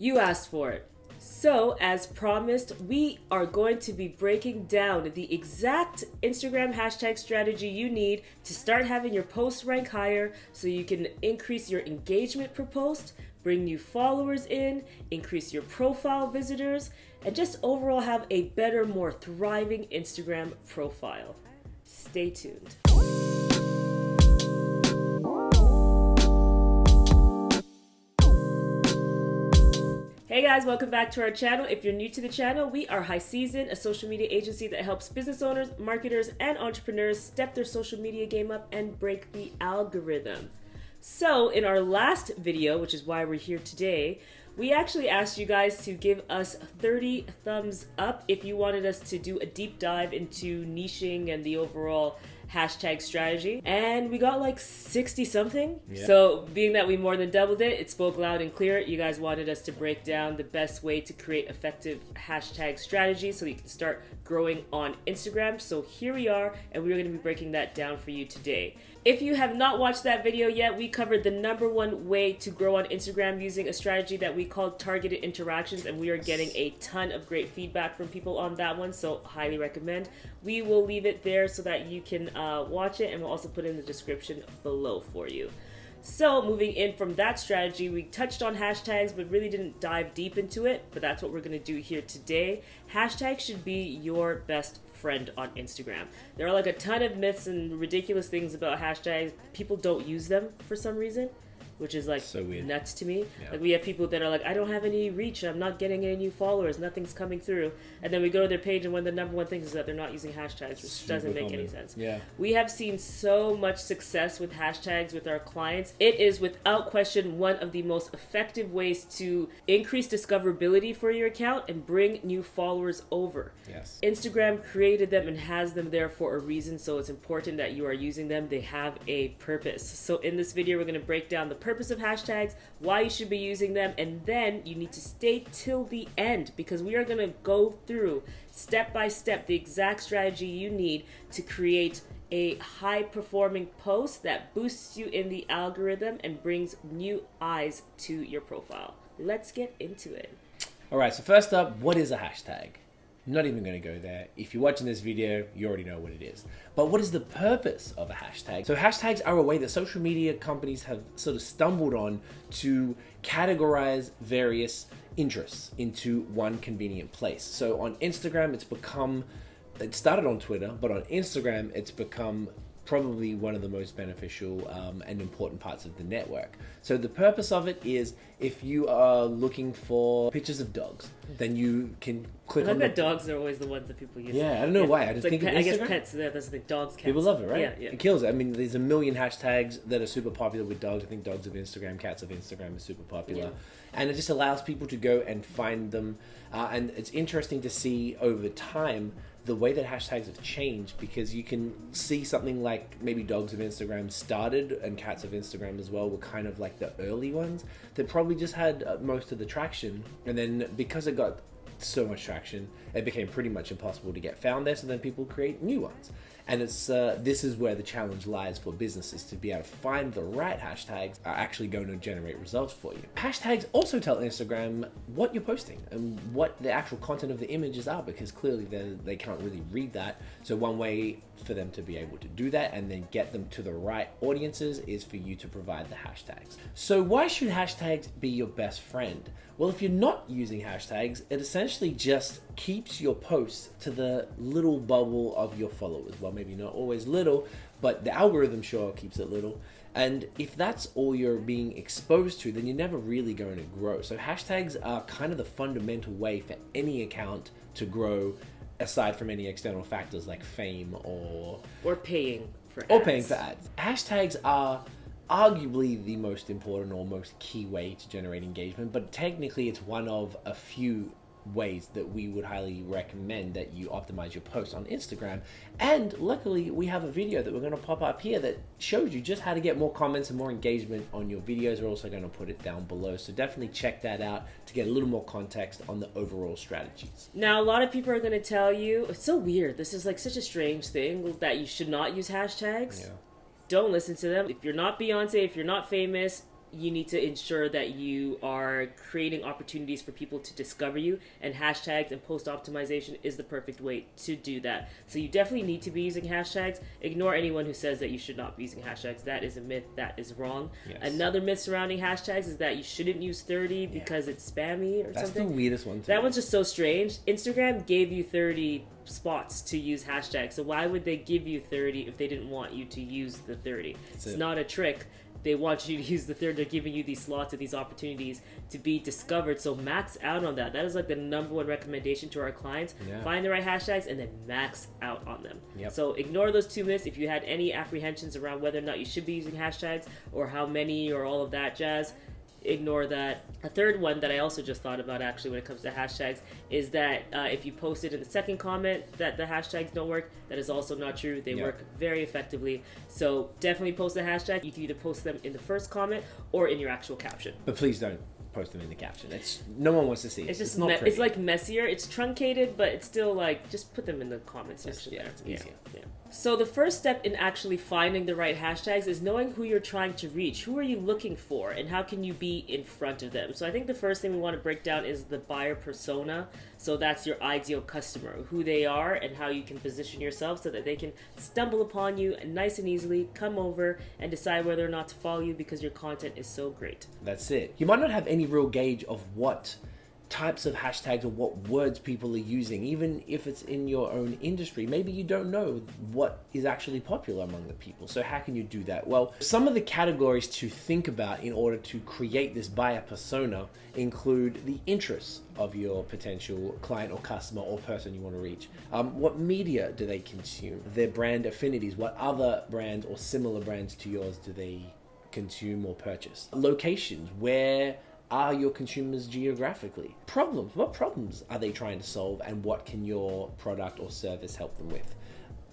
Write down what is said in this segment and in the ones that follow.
You asked for it. So, as promised, we are going to be breaking down the exact Instagram hashtag strategy you need to start having your posts rank higher so you can increase your engagement per post, bring new followers in, increase your profile visitors, and just overall have a better, more thriving Instagram profile. Stay tuned. Hey guys, welcome back to our channel. If you're new to the channel, we are High Season, a social media agency that helps business owners, marketers, and entrepreneurs step their social media game up and break the algorithm. So in our last video, which is why we're here today, we actually asked you guys to give us 30 thumbs up if you wanted us to do a deep dive into niching and the overall hashtag strategy, and we got like 60 something. Yeah. So being that we more than doubled it, it spoke loud and clear. You guys wanted us to break down the best way to create effective hashtag strategy so you can start growing on Instagram. So here we are, and we're going to be breaking that down for you today. If you have not watched that video yet, we covered the #1 way to grow on Instagram using a strategy that we called targeted interactions, and we are getting a ton of great feedback from people on that one, so highly recommend. We will leave it there so that you can watch it, and we'll also put it in the description below for you. So moving in from that strategy, we touched on hashtags but really didn't dive deep into it, but that's what we're going to do here today. Hashtags should be your best friend on Instagram. There are like a ton of myths and ridiculous things about hashtags. People don't use them for some reason, which is like so weird. Nuts to me. Yeah. Like we have people that are like, I don't have any reach, I'm not getting any new followers, nothing's coming through. And then we go to their page and one of the #1 things is that they're not using hashtags, which doesn't make any sense. Yeah. We have seen so much success with hashtags with our clients. It is without question one of the most effective ways to increase discoverability for your account and bring new followers over. Yes. Instagram created them and has them there for a reason, so it's important that you are using them. They have a purpose. So in this video, we're going to break down the purpose of hashtags, why you should be using them, and then you need to stay till the end because we are going to go through step by step the exact strategy you need to create a high performing post that boosts you in the algorithm and brings new eyes to your profile. Let's get into it. All right, so first up, what is a hashtag? I'm not even going to go there. If you're watching this video, you already know what it is. But what is the purpose of a hashtag? So hashtags are a way that social media companies have sort of stumbled on to categorize various interests into one convenient place. So on Instagram, it started on Twitter, but on Instagram, it's become probably one of the most beneficial and important parts of the network. So the purpose of it is if you are looking for pictures of dogs, then you can click on that dogs are always the ones that people use. Yeah, I don't know why. I just think I guess pets, that's the dogs, cats. People love it, right? Yeah. It kills it. I mean, there's a million hashtags that are super popular with dogs. I think dogs of Instagram, cats of Instagram is super popular. Yeah. And it just allows people to go and find them. And it's interesting to see over time the way that hashtags have changed, because you can see something like maybe dogs of Instagram started and cats of Instagram as well were kind of like the early ones that probably just had most of the traction. And then because it got so much traction, it became pretty much impossible to get found there. So then people create new ones. And it's this is where the challenge lies for businesses, to be able to find the right hashtags are actually going to generate results for you. Hashtags also tell Instagram what you're posting and what the actual content of the images are, because clearly they can't really read that. So one way for them to be able to do that and then get them to the right audiences is for you to provide the hashtags. So why should hashtags be your best friend? Well, if you're not using hashtags, it essentially just keeps your posts to the little bubble of your followers. Well, maybe not always little, but the algorithm sure keeps it little. And if that's all you're being exposed to, then you're never really going to grow. So hashtags are kind of the fundamental way for any account to grow, aside from any external factors like fame or paying for ads. Or paying for ads. Hashtags are arguably the most important or most key way to generate engagement, but technically it's one of a few ways that we would highly recommend that you optimize your posts on Instagram. And luckily we have a video that we're going to pop up here that shows you just how to get more comments and more engagement on your videos. We're also going to put it down below, so definitely check that out to get a little more context on the overall strategies. Now a lot of people are going to tell you, it's so weird, this is like such a strange thing, that you should not use hashtags. Yeah. Don't listen to them. If you're not Beyonce, if you're not famous, you need to ensure that you are creating opportunities for people to discover you, and hashtags and post optimization is the perfect way to do that. So you definitely need to be using hashtags. Ignore anyone who says that you should not be using hashtags. That is a myth. That is wrong. Yes. Another myth surrounding hashtags is that you shouldn't use 30 because it's spammy or That's something. the weirdest one. That one's just so strange. Instagram gave you 30 spots to use hashtags. So why would they give you 30 if they didn't want you to use the 30? It's not a trick. They want you to use the 30. They're giving you these slots and these opportunities to be discovered. So max out on that. That is like the number one recommendation to our clients. Yeah. Find the right hashtags and then max out on them. Yep. So ignore those 2 myths. If you had any apprehensions around whether or not you should be using hashtags or how many or all of that jazz, ignore that. A third one that I also just thought about actually when it comes to hashtags is that if you posted in the second comment that the hashtags don't work, that is also not true. They work very effectively. So definitely post a hashtag. You can either post them in the first comment or in your actual caption. But please don't post them in the caption. No one wants to see it. It's just not pretty. it's like messier. It's truncated, but it's still like just put them in the comment section. It's easier. Yeah. So the first step in actually finding the right hashtags is knowing who you're trying to reach. Who are you looking for, and how can you be in front of them? So I think the first thing we want to break down is the buyer persona. So that's your ideal customer, who they are, and how you can position yourself so that they can stumble upon you and nice and easily come over and decide whether or not to follow you because your content is so great. That's it. You might not have any real gauge of what types of hashtags or what words people are using, even if it's in your own industry. Maybe you don't know what is actually popular among the people. So how can you do that? Well, some of the categories to think about in order to create this buyer persona include the interests of your potential client or customer or person you want to reach. What media do they consume? Their brand affinities. What other brands or similar brands to yours do they consume or purchase? Locations. Where are your consumers geographically? Problems. What problems are they trying to solve, and what can your product or service help them with?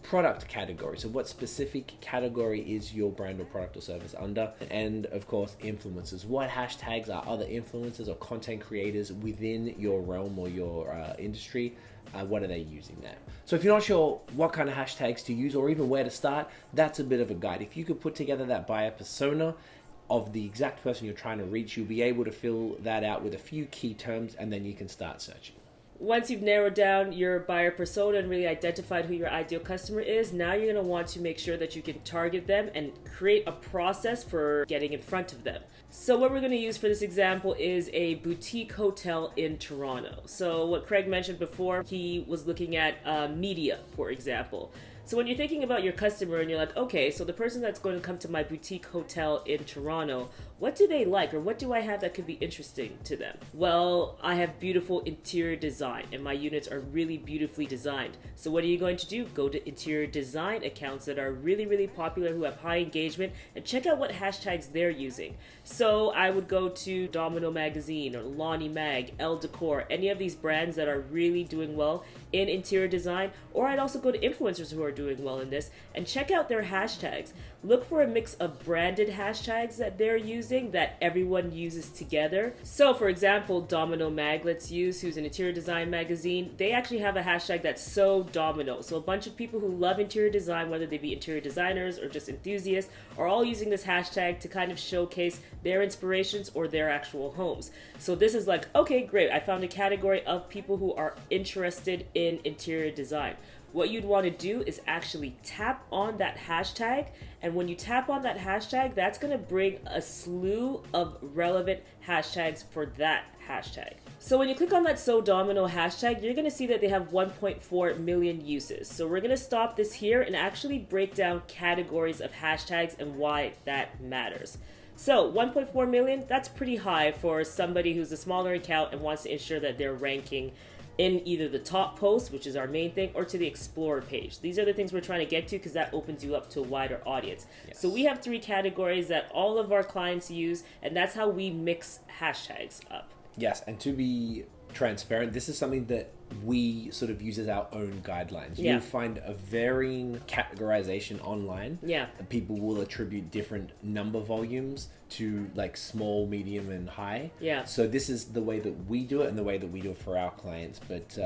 Product category. So what specific category is your brand or product or service under? And of course, influencers. What hashtags are other influencers or content creators within your realm or your industry? What are they using there? So if you're not sure what kind of hashtags to use or even where to start, that's a bit of a guide. If you could put together that buyer persona of the exact person you're trying to reach, you'll be able to fill that out with a few key terms, and then you can start searching. Once you've narrowed down your buyer persona and really identified who your ideal customer is, now you're going to want to make sure that you can target them and create a process for getting in front of them. So what we're going to use for this example is a boutique hotel in Toronto. So what Craig mentioned before, he was looking at media, for example. So when you're thinking about your customer and you're like, okay, so the person that's going to come to my boutique hotel in Toronto, what do they like, or what do I have that could be interesting to them? Well, I have beautiful interior design and my units are really beautifully designed. So what are you going to do? Go to interior design accounts that are really, really popular, who have high engagement, and check out what hashtags they're using. So I would go to Domino Magazine or Lonnie Mag, Elle Decor, any of these brands that are really doing well in interior design, or I'd also go to influencers who are doing well in this and check out their hashtags. Look for a mix of branded hashtags that they're using that everyone uses together. So for example, Domino Mag, let's use, who's an interior design magazine, they actually have a hashtag that's so Domino. So a bunch of people who love interior design, whether they be interior designers or just enthusiasts, are all using this hashtag to kind of showcase their inspirations or their actual homes. So this is like, okay, great, I found a category of people who are interested in interior design. What you'd want to do is actually tap on that hashtag, and when you tap on that hashtag, that's going to bring a slew of relevant hashtags for that hashtag. So when you click on that So Domino hashtag, you're going to see that they have 1.4 million uses. So we're going to stop this here and actually break down categories of hashtags and why that matters. So 1.4 million, that's pretty high for somebody who's a smaller account and wants to ensure that they're ranking in either the top post, which is our main thing, or to the Explorer page. These are the things we're trying to get to because that opens you up to a wider audience. Yes. So we have 3 categories that all of our clients use, and that's how we mix hashtags up. Yes, and to be transparent. This is something that we sort of use as our own guidelines. Yeah. You'll find a varying categorization online. Yeah. People will attribute different number volumes to like small, medium, and high. Yeah. So this is the way that we do it and the way that we do it for our clients, but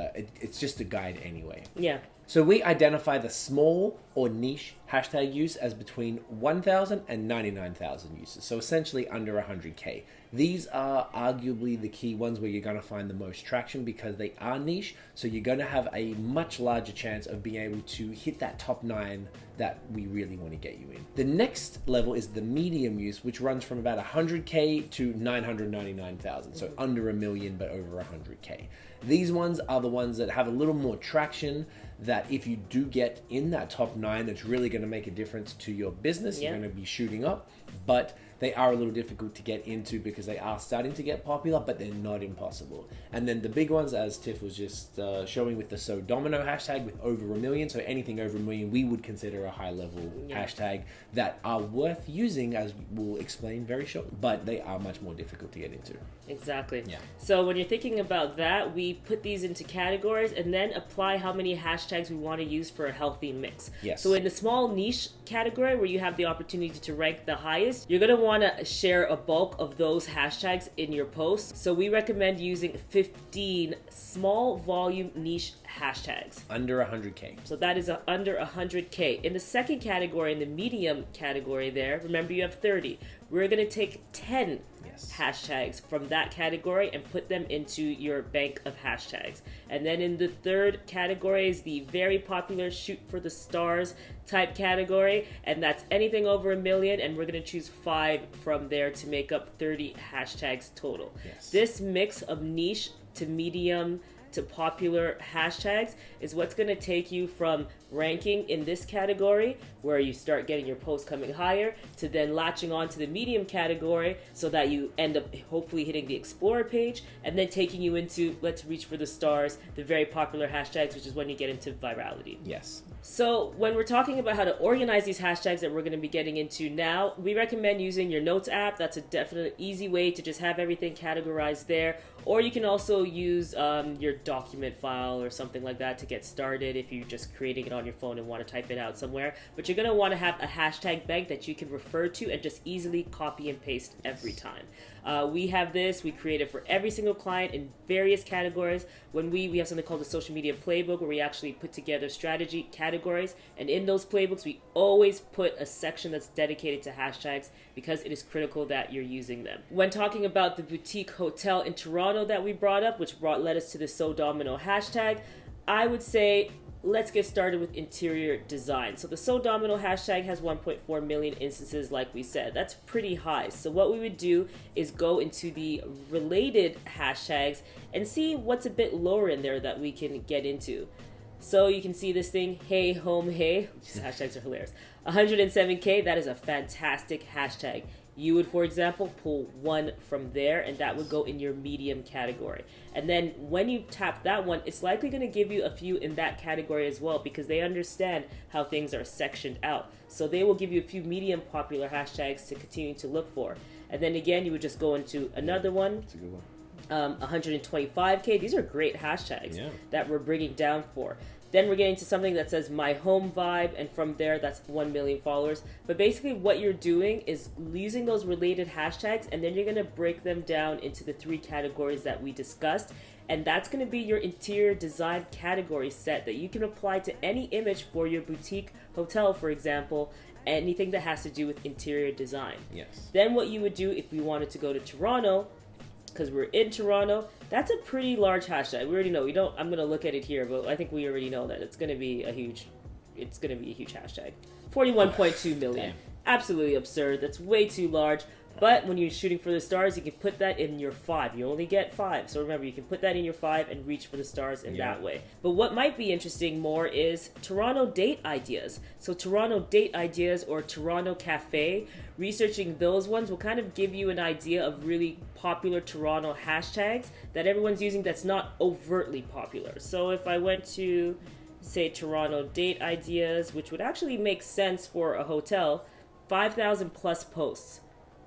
it's just a guide anyway. Yeah. So we identify the small or niche hashtag use as between 1,000 and 99,000 uses. So essentially under 100K. These are arguably the key ones where you're going to find the most traction because they are niche. So you're going to have a much larger chance of being able to hit that top 9 that we really want to get you in. The next level is the medium use, which runs from about 100K to 999,000. So under a million, but over 100K. These ones are the ones that have a little more traction, that if you do get in that top 9, it's really going to make a difference to your business. Yeah. You're going to be shooting up, but they are a little difficult to get into because they are starting to get popular, but they're not impossible. And then the big ones, as Tiff was just showing with the So Domino hashtag with over a million, so anything over a million we would consider a high level hashtag that are worth using, as we'll explain very shortly, but they are much more difficult to get into. Exactly. Yeah. So when you're thinking about that, we put these into categories and then apply how many hashtags we want to use for a healthy mix. Yes. So in the small niche category where you have the opportunity to rank the highest, you're going to want to share a bulk of those hashtags in your posts. So we recommend using 15 small volume niche hashtags. Under 100K. So that is under 100K. In the second category, in the medium category there, remember you have 30. We're going to take 10 hashtags from that category and put them into your bank of hashtags. And then in the third category is the very popular shoot for the stars type category, and that's anything over a million, and we're going to choose 5 from there to make up 30 hashtags total. Yes. This mix of niche to medium to popular hashtags is what's going to take you from ranking in this category, where you start getting your posts coming higher, to then latching on to the medium category so that you end up hopefully hitting the Explorer page, and then taking you into let's reach for the stars, the very popular hashtags, which is when you get into virality. Yes. So when we're talking about how to organize these hashtags that we're going to be getting into now, we recommend using your Notes app. That's a definite easy way to just have everything categorized there. Or you can also use your document file or something like that to get started if you're just creating it on your phone and want to type it out somewhere. But you're going to want to have a hashtag bank that you can refer to and just easily copy and paste every time. We have this. We create it for every single client in various categories. When we have something called the social media playbook, where we actually put together strategy categories. And in those playbooks, we always put a section that's dedicated to hashtags because it is critical that you're using them. When talking about the boutique hotel in Toronto that we brought up, which led us to the So Domino hashtag, I would say let's get started with interior design. So the So Domino hashtag has 1.4 million instances, like we said. That's pretty high. So what we would do is go into the related hashtags and see what's a bit lower in there that we can get into. So you can see this thing, hey, home, hey. These hashtags are hilarious. 107K, that is a fantastic hashtag. You would, for example, pull 1 from there, and that would go in your medium category. And then when you tap that one, it's likely going to give you a few in that category as well, because they understand how things are sectioned out. So they will give you a few medium popular hashtags to continue to look for. And then again, you would just go into another one. That's a good one. 125K. These are great hashtags that we're bringing down for. Then we're getting to something that says my home vibe, and from there that's 1 million followers. But basically what you're doing is using those related hashtags, and then you're going to break them down into the 3 categories that we discussed. And that's going to be your interior design category set that you can apply to any image for your boutique hotel, for example, anything that has to do with interior design. Yes. Then what you would do if we wanted to go to Toronto, because we're in Toronto, that's a pretty large hashtag. We already know. I'm going to look at it here, but I think we already know that it's going to be a huge hashtag. 41.2 million. Damn. Absolutely absurd. That's way too large. But when you're shooting for the stars, you can put that in your 5. You only get 5. So remember, you can put that in your 5 and reach for the stars in that way. But what might be interesting more is Toronto date ideas. So Toronto date ideas or Toronto cafe, researching those ones will kind of give you an idea of really popular Toronto hashtags that everyone's using that's not overtly popular. So if I went to, say, Toronto date ideas, which would actually make sense for a hotel, 5,000 plus posts.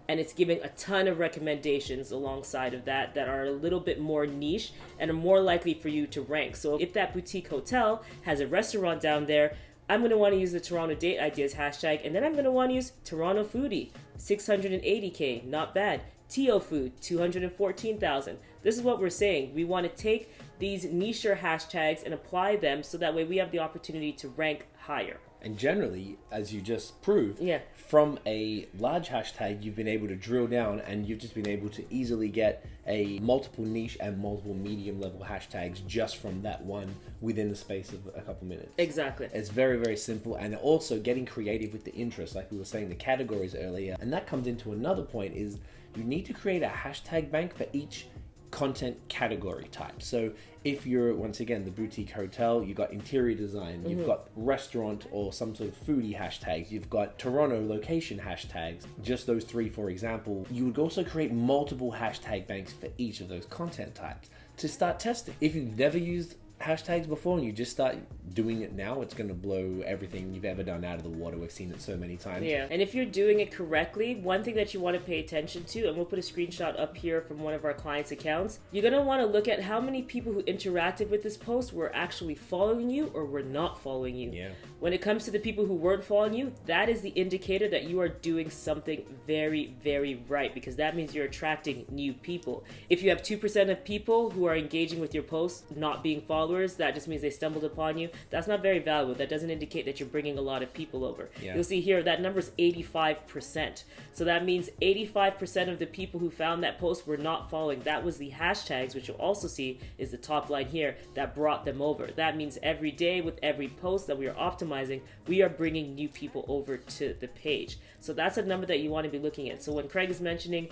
and it's giving a ton of recommendations alongside of that are a little bit more niche and are more likely for you to rank. So if that boutique hotel has a restaurant down there, I'm going to want to use the Toronto Date Ideas hashtag, and then I'm going to want to use Toronto Foodie, 680K, not bad. TO Food, 214,000. This is what we're saying. We want to take these niche hashtags and apply them so that way we have the opportunity to rank higher. And generally, as you just proved, yeah, from a large hashtag, you've been able to drill down and you've just been able to easily get a multiple niche and multiple medium level hashtags just from that one within the space of a couple minutes. Exactly. It's very, very simple. And also getting creative with the interest, like we were saying, the categories earlier. And that comes into another point is you need to create a hashtag bank for each content category type. So if you're, once again, the boutique hotel, you've got interior design, you've got restaurant or some sort of foodie hashtags, you've got Toronto location hashtags, just those three, for example. You would also create multiple hashtag banks for each of those content types to start testing. If you've never used hashtags before and you just start doing it now, it's going to blow everything you've ever done out of the water. We've seen it so many times. Yeah, and if you're doing it correctly, one thing that you want to pay attention to, and we'll put a screenshot up here from one of our clients' accounts, you're going to want to look at how many people who interacted with this post were actually following you or were not following you. Yeah. When it comes to the people who weren't following you, that is the indicator that you are doing something very, very right, because that means you're attracting new people. If you have 2% of people who are engaging with your posts not being followers, that just means they stumbled upon you. That's not very valuable. That doesn't indicate that you're bringing a lot of people over. Yeah. You'll see here that number is 85%. So that means 85% of the people who found that post were not following. That was the hashtags, which you'll also see is the top line here, that brought them over. That means every day with every post that we are optimizing, we are bringing new people over to the page. So that's a number that you want to be looking at. So when Craig is mentioning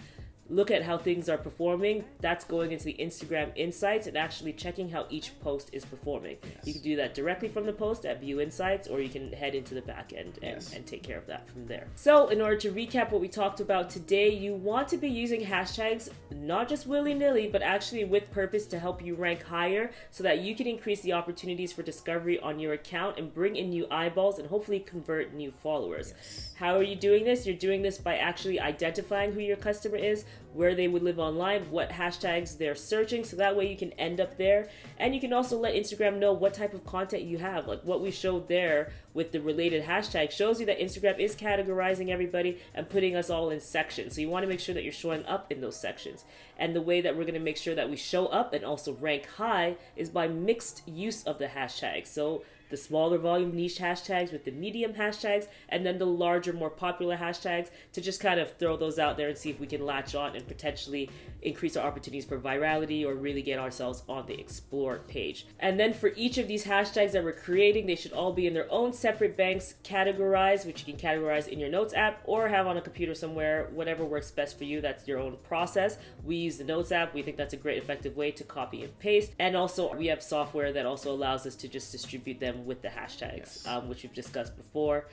look at how things are performing, that's going into the Instagram insights and actually checking how each post is performing. Yes. You can do that directly from the post at View Insights, or you can head into the back end Yes. and take care of that from there. So in order to recap what we talked about today, you want to be using hashtags not just willy-nilly, but actually with purpose to help you rank higher so that you can increase the opportunities for discovery on your account and bring in new eyeballs and hopefully convert new followers. Yes. How are you doing this? You're doing this by actually identifying who your customer is, where they would live online, what hashtags they're searching, so that way you can end up there. And you can also let Instagram know what type of content you have. Like what we showed there with the related hashtag shows you that Instagram is categorizing everybody and putting us all in sections. So you want to make sure that you're showing up in those sections. And the way that we're going to make sure that we show up and also rank high is by mixed use of the hashtags. So the smaller volume niche hashtags with the medium hashtags, and then the larger, more popular hashtags, to just kind of throw those out there and see if we can latch on and potentially increase our opportunities for virality or really get ourselves on the Explore page. And then for each of these hashtags that we're creating, they should all be in their own separate banks, categorized, which you can categorize in your Notes app or have on a computer somewhere, whatever works best for you. That's your own process. We use the Notes app. We think that's a great effective way to copy and paste. And also we have software that also allows us to just distribute them with the hashtags, Yes. which we've discussed before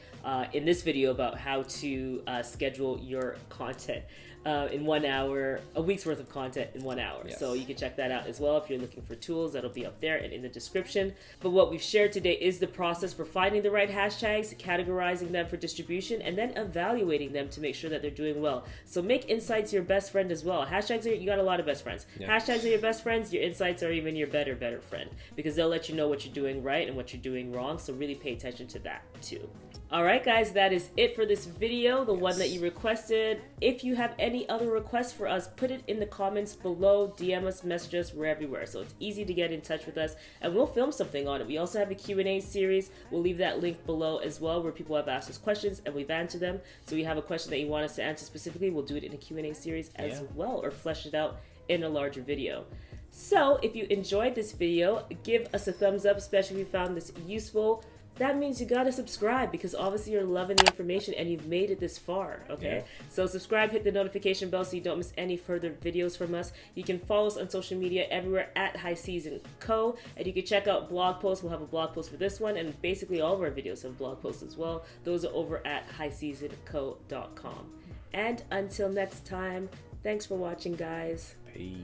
in this video about how to schedule your content in 1 hour, a week's worth of content in 1 hour. Yes. So you can check that out as well if you're looking for tools. That'll be up there and in the description. But what we've shared today is the process for finding the right hashtags, categorizing them for distribution, and then evaluating them to make sure that they're doing well. So make insights your best friend as well. Hashtags are, you got a lot of best friends. Yeah. Hashtags are your best friends. Your insights are even your better friend, because they'll let you know what you're doing right and what you're doing wrong. So really pay attention to that too. All right, guys, that is it for this video, the one that you requested. If you have any other requests for us, put it in the comments below, DM us, message us, we're everywhere. So it's easy to get in touch with us, and we'll film something on it. We also have a Q&A series. We'll leave that link below as well, where people have asked us questions and we've answered them. So you have a question that you want us to answer specifically, we'll do it in a Q&A series as well, or flesh it out in a larger video. So if you enjoyed this video, give us a thumbs up, especially if you found this useful. That means you gotta subscribe, because obviously you're loving the information and you've made it this far, okay? Yeah. So subscribe, hit the notification bell so you don't miss any further videos from us. You can follow us on social media everywhere at High Season Co. And you can check out blog posts. We'll have a blog post for this one, and basically all of our videos have blog posts as well. Those are over at highseasonco.com. And until next time, thanks for watching, guys. Peace.